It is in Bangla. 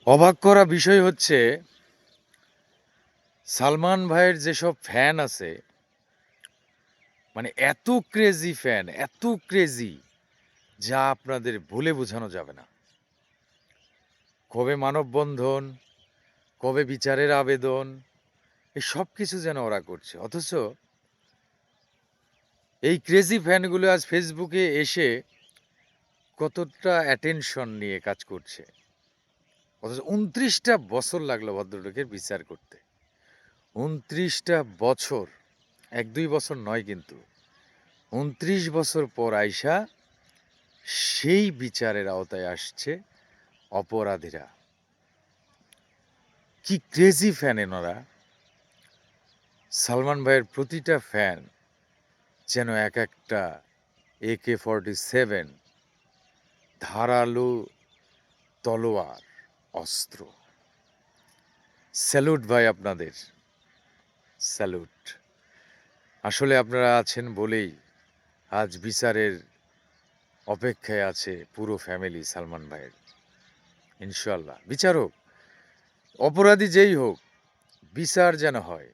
অবাক করা বিষয় হচ্ছে সালমান ভাইয়ের যেসব ফ্যান আছে, মানে এত ক্রেজি ফ্যান, এত ক্রেজি, যা আপনাদের বলে বোঝানো যাবে না। কবে মানববন্ধন, কবে বিচারের আবেদন, এই সব কিছু যেন ওরা করছে। অথচ এই ক্রেজি ফ্যানগুলো আজ ফেসবুকে এসে কতটা অ্যাটেনশন নিয়ে কাজ করছে। অথচ ২৯টা বছর লাগলো ভদ্রলোকের বিচার করতে। ২৯টা বছর, ১-২ বছর নয় কিন্তু। ২৯ বছর পর আইসা সেই বিচারের আওতায় আসছে অপরাধীরা। কি ক্রেজি ফ্যান এনারা! সালমান ভাইয়ের প্রতিটা ফ্যান যেন এক একটা AK-47 ধারালো তলোয়ার, অস্ত্র। স্যালুট ভাই আপনাদের, স্যালুট। আসলে আপনারা আছেন বলেই আজ বিচারের অপেক্ষায় আছে পুরো ফ্যামিলি সালমান ভাইয়ের। ইনশাআল্লাহ বিচার হোক, অপরাধী যেই হোক, বিচার যেন হয়।